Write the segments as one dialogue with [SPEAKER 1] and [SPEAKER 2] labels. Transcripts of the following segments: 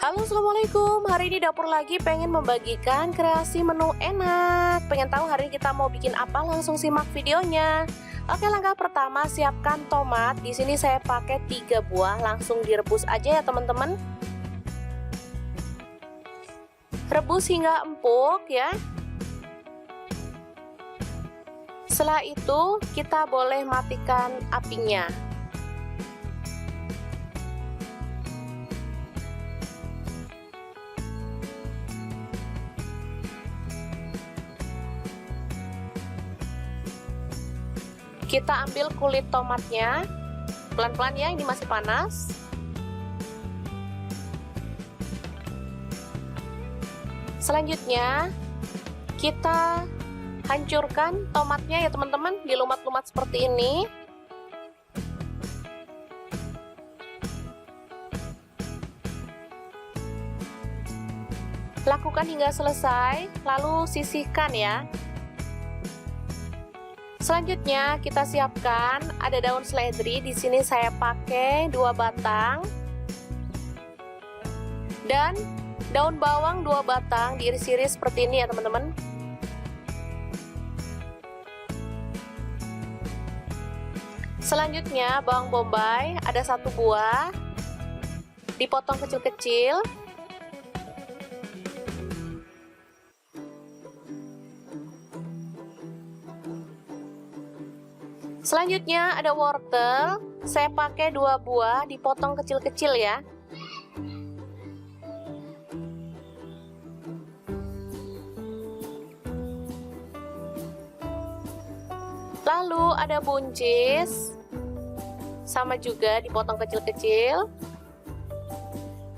[SPEAKER 1] Halo, assalamualaikum. Hari ini dapur lagi pengen membagikan kreasi menu enak. Pengen tahu hari ini kita mau bikin apa? Langsung simak videonya. Oke, langkah pertama siapkan tomat. Di sini saya pakai 3 buah. Langsung direbus aja ya teman-teman. Rebus hingga empuk ya. Setelah itu kita boleh matikan apinya. Kita ambil kulit tomatnya, pelan-pelan ya, ini masih panas. Selanjutnya, kita hancurkan tomatnya ya teman-teman, dilumat-lumat seperti ini. Lakukan hingga selesai, lalu sisihkan ya. Selanjutnya kita siapkan ada daun seledri. Di sini saya pakai 2 batang dan daun bawang 2 batang diiris-iris seperti ini ya teman-teman. Selanjutnya bawang bombay ada 1 buah dipotong kecil-kecil. Selanjutnya ada wortel, saya pakai 2 buah dipotong kecil-kecil ya. Lalu ada buncis, sama juga dipotong kecil-kecil.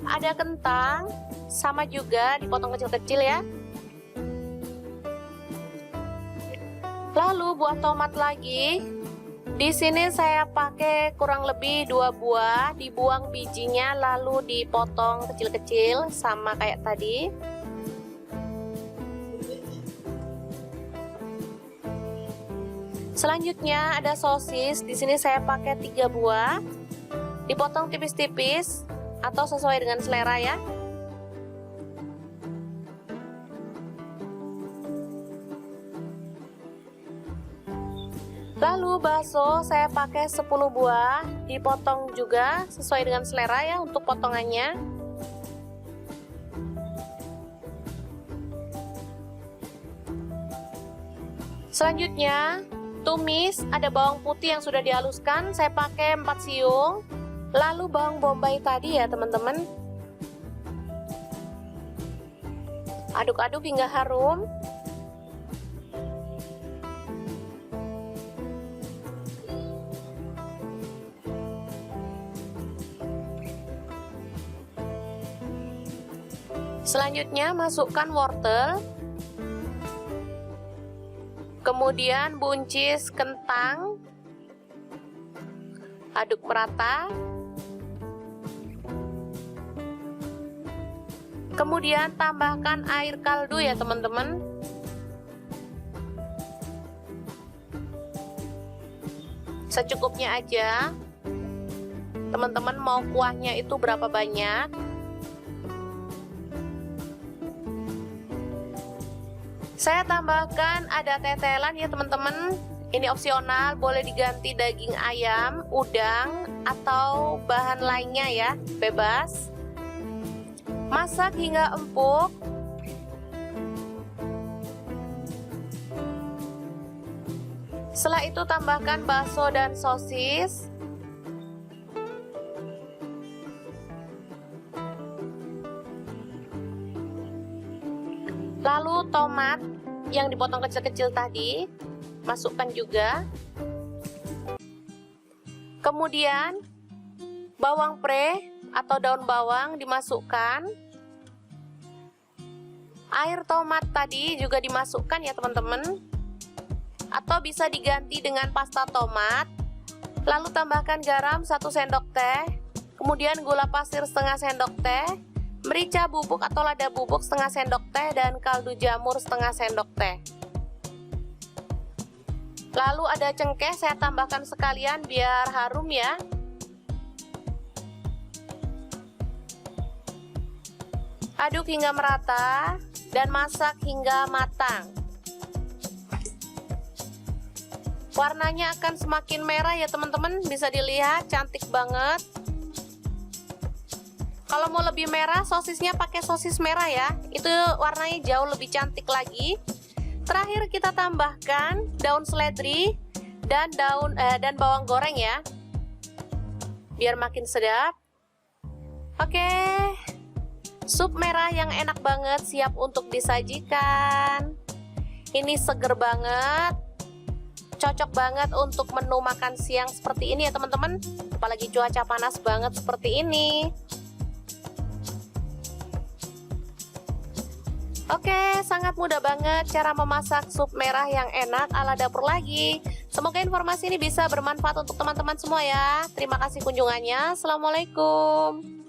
[SPEAKER 1] Ada kentang, sama juga dipotong kecil-kecil ya. Lalu buah tomat lagi. Di sini saya pakai kurang lebih 2 buah, dibuang bijinya lalu dipotong kecil-kecil sama kayak tadi. Selanjutnya ada sosis, di sini saya pakai 3 buah, dipotong tipis-tipis atau sesuai dengan selera ya. Lalu bakso saya pakai 10 buah, dipotong juga sesuai dengan selera ya untuk potongannya. Selanjutnya, tumis ada bawang putih yang sudah dihaluskan, saya pakai 4 siung. Lalu bawang bombay tadi ya teman-teman. Aduk-aduk hingga harum. Selanjutnya masukkan wortel, kemudian buncis kentang, aduk merata, kemudian tambahkan air kaldu ya teman-teman. Secukupnya aja, teman-teman mau kuahnya itu berapa banyak. Saya tambahkan ada tetelan ya teman-teman. Ini opsional, boleh diganti daging ayam, udang, atau bahan lainnya ya, bebas. Masak hingga empuk. Setelah itu tambahkan bakso dan sosis. Lalu tomat yang dipotong kecil-kecil tadi masukkan juga. Kemudian bawang pre atau daun bawang dimasukkan. Air tomat tadi juga dimasukkan ya teman-teman. Atau bisa diganti dengan pasta tomat. Lalu tambahkan garam 1 sendok teh. Kemudian gula pasir setengah sendok teh. Merica bubuk atau lada bubuk setengah sendok teh dan kaldu jamur setengah sendok teh. Lalu ada cengkeh, saya tambahkan sekalian biar harum ya. Aduk hingga merata dan masak hingga matang. Warnanya akan semakin merah ya teman-teman, bisa dilihat cantik banget. Kalau mau lebih merah, sosisnya pakai sosis merah ya, itu warnanya jauh lebih cantik lagi. Terakhir kita tambahkan daun seledri dan bawang goreng ya, biar makin sedap. Oke, sup merah yang enak banget siap untuk disajikan. Ini seger banget, cocok banget untuk menu makan siang seperti ini ya teman-teman, apalagi cuaca panas banget seperti ini. Oke, sangat mudah banget cara memasak sup merah yang enak ala dapur lagi. Semoga informasi ini bisa bermanfaat untuk teman-teman semua ya. Terima kasih kunjungannya. Assalamualaikum.